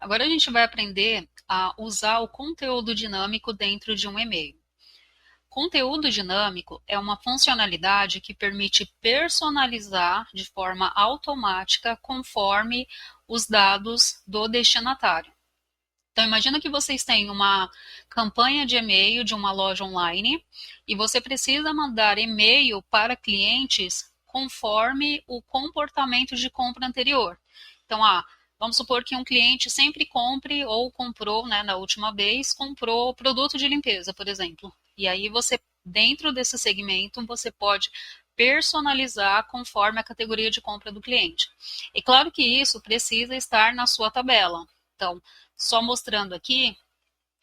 Agora a gente vai aprender a usar o conteúdo dinâmico dentro de um e-mail. Conteúdo dinâmico é uma funcionalidade que permite personalizar de forma automática conforme os dados do destinatário. Então, imagina que vocês têm uma campanha de e-mail de uma loja online e você precisa mandar e-mail para clientes conforme o comportamento de compra anterior. Então, vamos supor que um cliente sempre compre ou comprou, né, na última vez, comprou produto de limpeza, por exemplo. E aí você, dentro desse segmento, você pode personalizar conforme a categoria de compra do cliente. E claro que isso precisa estar na sua tabela. Então, só mostrando aqui,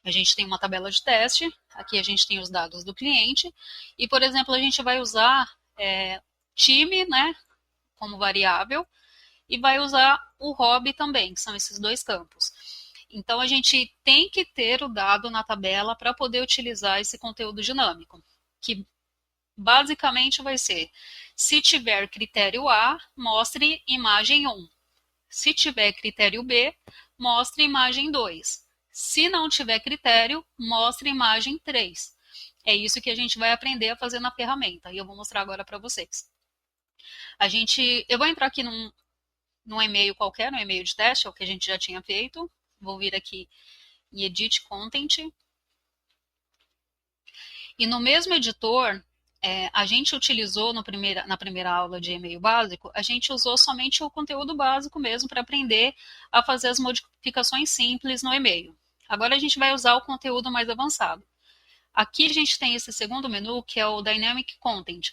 a gente tem uma tabela de teste, aqui a gente tem os dados do cliente, e, por exemplo, a gente vai usar time, né, como variável, e vai usar o hobby também, que são esses dois campos. Então, a gente tem que ter o dado na tabela para poder utilizar esse conteúdo dinâmico, que basicamente vai ser, se tiver critério A, mostre imagem 1. Se tiver critério B, mostre imagem 2. Se não tiver critério, mostre imagem 3. É isso que a gente vai aprender a fazer na ferramenta, e eu vou mostrar agora para vocês. Eu vou entrar aqui num e-mail qualquer, num e-mail de teste, é o que a gente já tinha feito. Vou vir aqui em Edit Content. E no mesmo editor, a gente utilizou na primeira aula de e-mail básico, a gente usou somente o conteúdo básico mesmo para aprender a fazer as modificações simples no e-mail. Agora a gente vai usar o conteúdo mais avançado. Aqui a gente tem esse segundo menu, que é o Dynamic Content.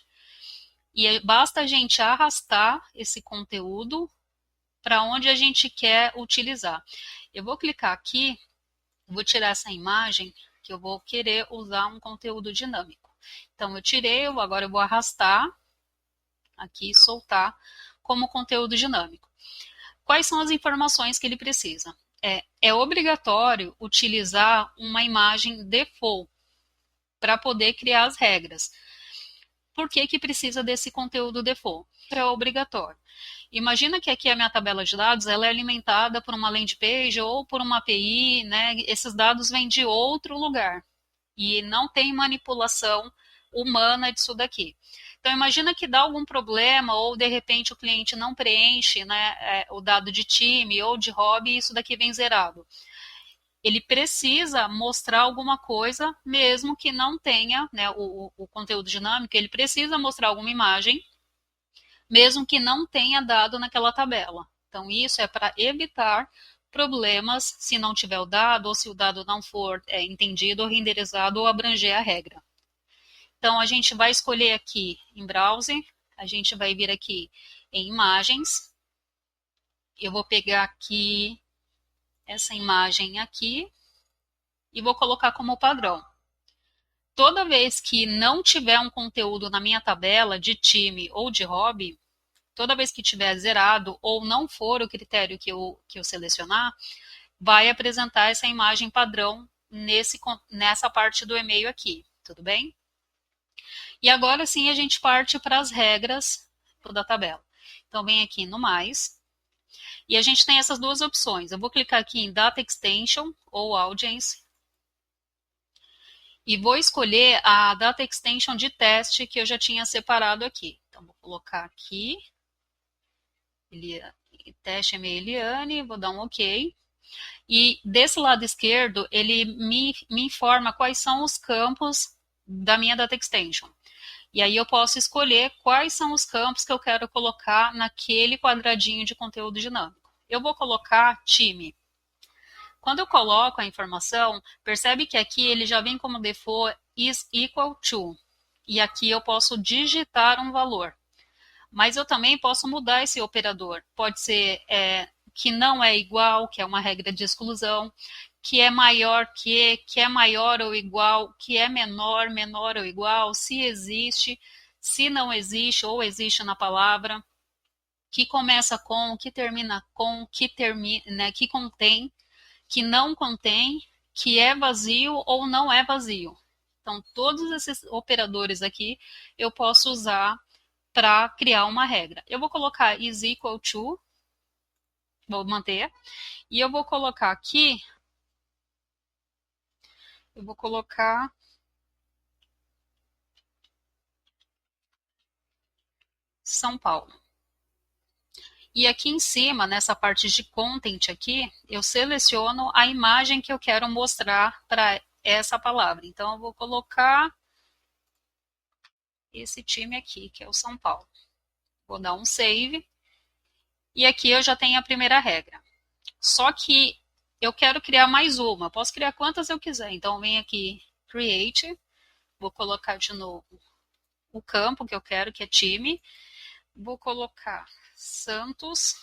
E basta a gente arrastar esse conteúdo para onde a gente quer utilizar. Eu vou clicar aqui, vou tirar essa imagem, que eu vou querer usar um conteúdo dinâmico. Então, eu tirei, agora eu vou arrastar aqui e soltar como conteúdo dinâmico. Quais são as informações que ele precisa? É obrigatório utilizar uma imagem default para poder criar as regras. Por que que precisa desse conteúdo default? É obrigatório. Imagina que aqui a minha tabela de dados ela é alimentada por uma landing page ou por uma API, né? Esses dados vêm de outro lugar e não tem manipulação humana disso daqui. Então, imagina que dá algum problema ou, de repente, o cliente não preenche, né, o dado de time ou de hobby e isso daqui vem zerado. Ele precisa mostrar alguma coisa, mesmo que não tenha, né, o conteúdo dinâmico, ele precisa mostrar alguma imagem, mesmo que não tenha dado naquela tabela. Então, isso é para evitar problemas se não tiver o dado ou se o dado não for entendido ou renderizado ou abranger a regra. Então, a gente vai escolher aqui em Browser, a gente vai vir aqui em Imagens. Eu vou pegar aqui essa imagem aqui e vou colocar como padrão. Toda vez que não tiver um conteúdo na minha tabela de time ou de hobby, toda vez que tiver zerado ou não for o critério que eu selecionar, vai apresentar essa imagem padrão nessa parte do e-mail aqui, tudo bem? E agora sim a gente parte para as regras da tabela. Então, vem aqui no mais, e a gente tem essas duas opções. Eu vou clicar aqui em Data Extension ou Audience, e vou escolher a Data Extension de teste que eu já tinha separado aqui. Então, vou colocar aqui, teste Eliane, vou dar um OK. E desse lado esquerdo, ele me informa quais são os campos da minha Data Extension. E aí eu posso escolher quais são os campos que eu quero colocar naquele quadradinho de conteúdo dinâmico. Eu vou colocar time. Quando eu coloco a informação, percebe que aqui ele já vem como default is equal to. E aqui eu posso digitar um valor. Mas eu também posso mudar esse operador. Pode ser que não é igual, que é uma regra de exclusão, que é maior que é maior ou igual, que é menor, menor ou igual, se existe, se não existe ou existe na palavra, que começa com, que termina com, né, que contém, que não contém, que é vazio ou não é vazio. Então, todos esses operadores aqui eu posso usar para criar uma regra. Eu vou colocar is equal to vou manter, e eu vou colocar aqui, eu vou colocar São Paulo. E aqui em cima, nessa parte de content aqui, eu seleciono a imagem que eu quero mostrar para essa palavra. Então, eu vou colocar esse time aqui, que é o São Paulo. Vou dar um save. E aqui eu já tenho a primeira regra. Só que eu quero criar mais uma. Posso criar quantas eu quiser. Então, eu venho aqui, Create. Vou colocar de novo o campo que eu quero, que é time. Vou colocar Santos.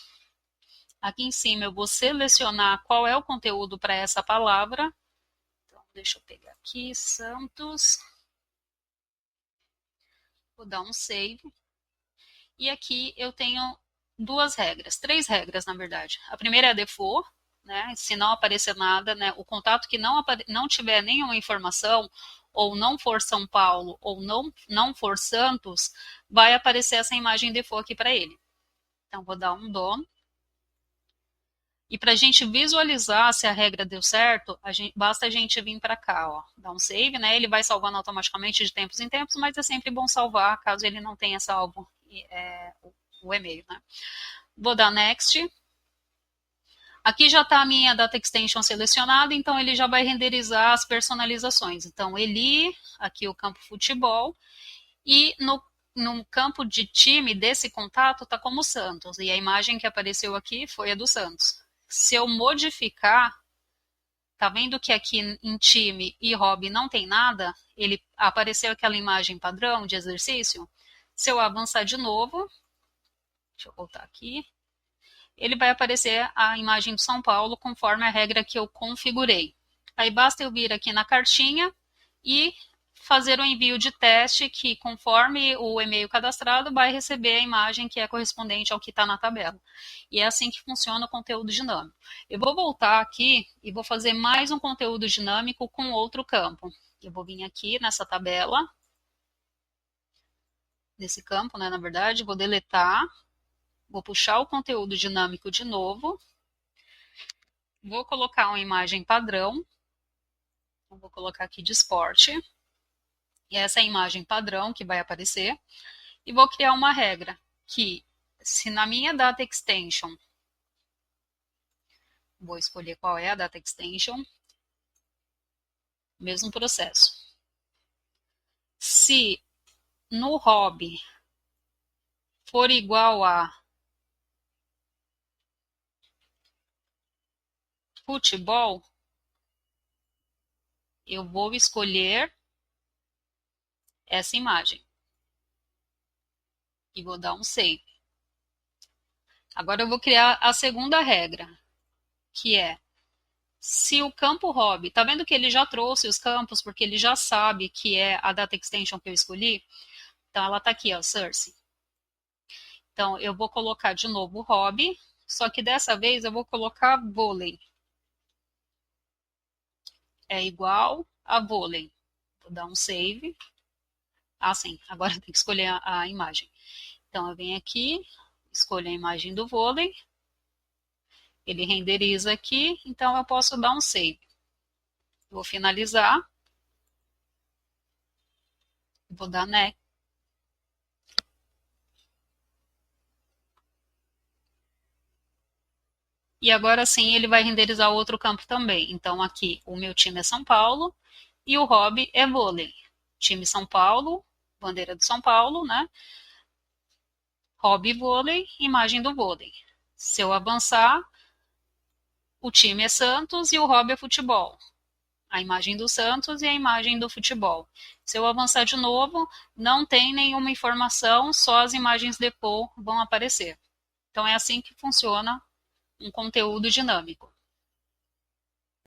Aqui em cima eu vou selecionar qual é o conteúdo para essa palavra. Então, deixa eu pegar aqui, Santos. Vou dar um save. E aqui eu tenho duas regras, três regras, na verdade. A primeira é a default, né? Se não aparecer nada, né? O contato que não tiver nenhuma informação, ou não for São Paulo, ou não for Santos, vai aparecer essa imagem default aqui para ele. Então, vou dar um done. E para a gente visualizar se a regra deu certo, basta a gente vir para cá, ó, dar um save, né? Ele vai salvando automaticamente de tempos em tempos, mas é sempre bom salvar, caso ele não tenha salvo o e-mail, né? Vou dar next. Aqui já está a minha data extension selecionada, então ele já vai renderizar as personalizações. Então, ele, aqui o campo futebol, e no campo de time desse contato está como Santos, e a imagem que apareceu aqui foi a do Santos. Se eu modificar, tá vendo que aqui em time e hobby não tem nada? Ele apareceu aquela imagem padrão de exercício. Se eu avançar de novo, deixa eu voltar aqui, ele vai aparecer a imagem do São Paulo conforme a regra que eu configurei. Aí basta eu vir aqui na cartinha e fazer o envio de teste que, conforme o e-mail cadastrado, vai receber a imagem que é correspondente ao que está na tabela. E é assim que funciona o conteúdo dinâmico. Eu vou voltar aqui e vou fazer mais um conteúdo dinâmico com outro campo. Eu vou vir aqui nessa tabela, nesse campo, né, na verdade, vou deletar, vou puxar o conteúdo dinâmico de novo, vou colocar uma imagem padrão, vou colocar aqui de esporte, e essa é a imagem padrão que vai aparecer, e vou criar uma regra que, se na minha data extension, vou escolher qual é a data extension, mesmo processo. Se no hobby for igual a futebol, eu vou escolher essa imagem e vou dar um save. Agora eu vou criar a segunda regra, que é, se o campo hobby, tá vendo que ele já trouxe os campos, porque ele já sabe que é a data extension que eu escolhi? Então ela tá aqui, ó, Source. Então eu vou colocar de novo o hobby, só que dessa vez eu vou colocar vôlei. É igual a vôlei. Vou dar um save. Ah, sim, agora tem que escolher a imagem. Então eu venho aqui, escolho a imagem do vôlei, ele renderiza aqui, então eu posso dar um save. Vou finalizar, vou dar next. E agora sim ele vai renderizar outro campo também. Então aqui o meu time é São Paulo e o hobby é vôlei. Time São Paulo, bandeira de São Paulo, né? Hobby vôlei, imagem do vôlei. Se eu avançar, o time é Santos e o hobby é futebol. A imagem do Santos e a imagem do futebol. Se eu avançar de novo, não tem nenhuma informação, só as imagens default vão aparecer. Então é assim que funciona um conteúdo dinâmico.